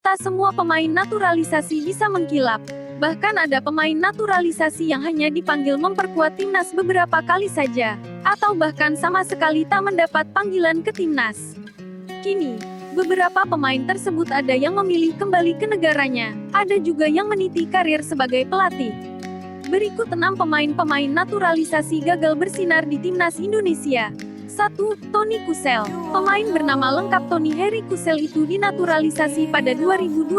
Tak semua pemain naturalisasi bisa mengkilap. Bahkan ada pemain naturalisasi yang hanya dipanggil memperkuat timnas beberapa kali saja, atau bahkan sama sekali tak mendapat panggilan ke timnas. Kini, beberapa pemain tersebut ada yang memilih kembali ke negaranya, ada juga yang meniti karir sebagai pelatih. Berikut 6 pemain-pemain naturalisasi gagal bersinar di timnas Indonesia. 1. Toni Kusel. Pemain bernama lengkap Toni Harry Kusel itu dinaturalisasi pada 2012.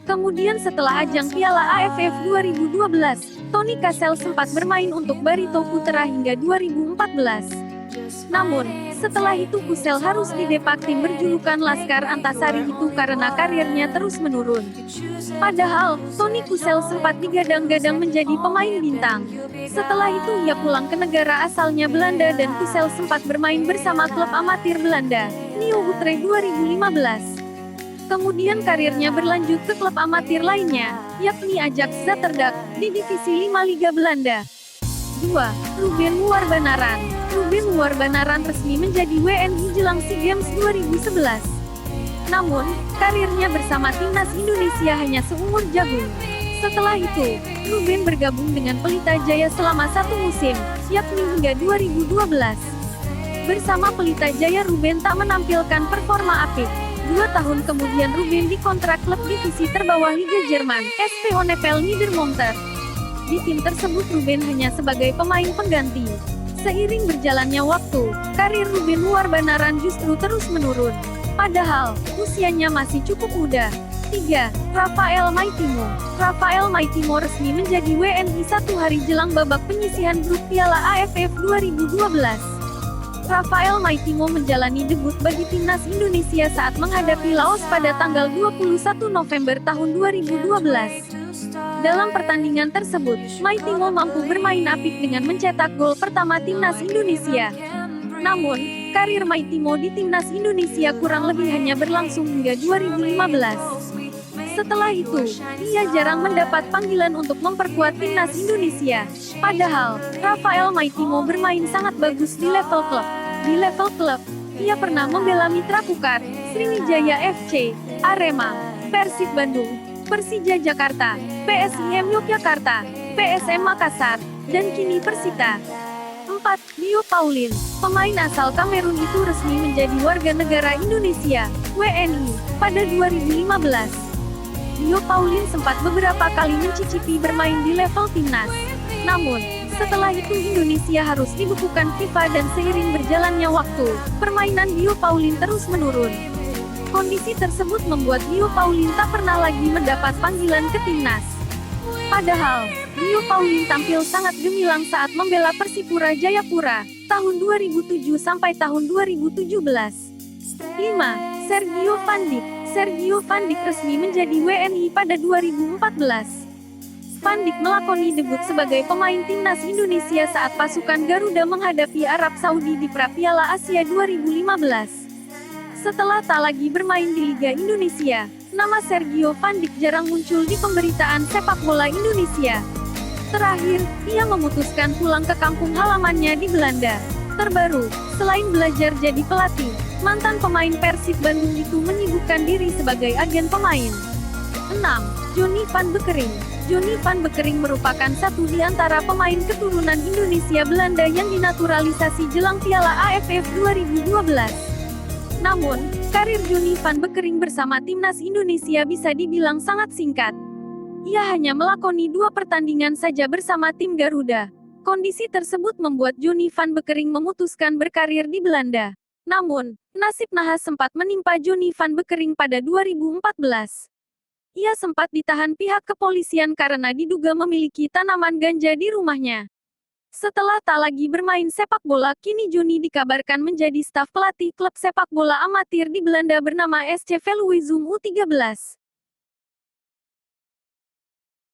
Kemudian setelah ajang Piala AFF 2012, Toni Kusel sempat bermain untuk Barito Putra hingga 2014. Namun, setelah itu Kusel harus didepak tim berjulukan Laskar Antasari itu karena karirnya terus menurun. Padahal, Toni Kusel sempat digadang-gadang menjadi pemain bintang. Setelah itu ia pulang ke negara asalnya Belanda dan Kusel sempat bermain bersama klub amatir Belanda, New Utrecht 2015. Kemudian karirnya berlanjut ke klub amatir lainnya, yakni Ajax Zaterdag, di divisi 5 Liga Belanda. 2. Ruben Muarbanaran. Ruben Muarbanaran resmi menjadi WNI jelang SEA Games 2011. Namun, karirnya bersama timnas Indonesia hanya seumur jagung. Setelah itu, Ruben bergabung dengan Pelita Jaya selama 1 musim, yakni hingga 2012. Bersama Pelita Jaya Ruben tak menampilkan performa apik. 2 tahun kemudian Ruben dikontrak klub divisi terbawah Liga Jerman, SV Honefeld Niedermonter. Di tim tersebut Ruben hanya sebagai pemain pengganti. Seiring berjalannya waktu, karir Ruben Muarbanaran justru terus menurun. Padahal, usianya masih cukup muda. 3. Rafael Maitimo. Rafael Maitimo resmi menjadi WNI 1 hari jelang babak penyisihan grup Piala AFF 2012. Rafael Maitimo menjalani debut bagi timnas Indonesia saat menghadapi Laos pada tanggal 21 November tahun 2012. Dalam pertandingan tersebut, Maitimo mampu bermain apik dengan mencetak gol pertama timnas Indonesia. Namun, karir Maitimo di timnas Indonesia kurang lebih hanya berlangsung hingga 2015. Setelah itu, ia jarang mendapat panggilan untuk memperkuat timnas Indonesia. Padahal, Rafael Maitimo bermain sangat bagus di level klub. Di level klub, ia pernah membela Mitra Kukar, Sriwijaya FC, Arema, Persib Bandung, Persija Jakarta, PSIM Yogyakarta, PSM Makassar, dan kini Persita. 4. Dio Paulin. Pemain asal Kamerun itu resmi menjadi warga negara Indonesia, WNI, pada 2015. Dio Paulin sempat beberapa kali mencicipi bermain di level timnas. Namun, setelah itu Indonesia harus dibekukan FIFA dan seiring berjalannya waktu, permainan Dio Paulin terus menurun. Kondisi tersebut membuat Dio Paulin tak pernah lagi mendapat panggilan ke timnas. Padahal, Dio Paulin tampil sangat gemilang saat membela Persipura Jayapura, tahun 2007 sampai tahun 2017. 5. Sergio Van Dijk. Sergio Van Dijk resmi menjadi WNI pada 2014. Van Dijk melakoni debut sebagai pemain timnas Indonesia saat pasukan Garuda menghadapi Arab Saudi di Pra-Piala Asia 2015. Setelah tak lagi bermain di Liga Indonesia, nama Sergio Van Dijk jarang muncul di pemberitaan sepak bola Indonesia. Terakhir, ia memutuskan pulang ke kampung halamannya di Belanda. Terbaru, selain belajar jadi pelatih, mantan pemain Persib Bandung itu menyibukkan diri sebagai agen pemain. 6. Johnny van Bekkering. Johnny van Bekkering merupakan satu di antara pemain keturunan Indonesia Belanda yang dinaturalisasi jelang Piala AFF 2012. Namun, karir Johnny van Bekkering bersama timnas Indonesia bisa dibilang sangat singkat. Ia hanya melakoni 2 pertandingan saja bersama tim Garuda. Kondisi tersebut membuat Johnny van Bekkering memutuskan berkarir di Belanda. Namun, nasib nahas sempat menimpa Johnny van Bekkering pada 2014. Ia sempat ditahan pihak kepolisian karena diduga memiliki tanaman ganja di rumahnya. Setelah tak lagi bermain sepak bola, kini Johnny dikabarkan menjadi staf pelatih klub sepak bola amatir di Belanda bernama SC Veluwe Zoom U13.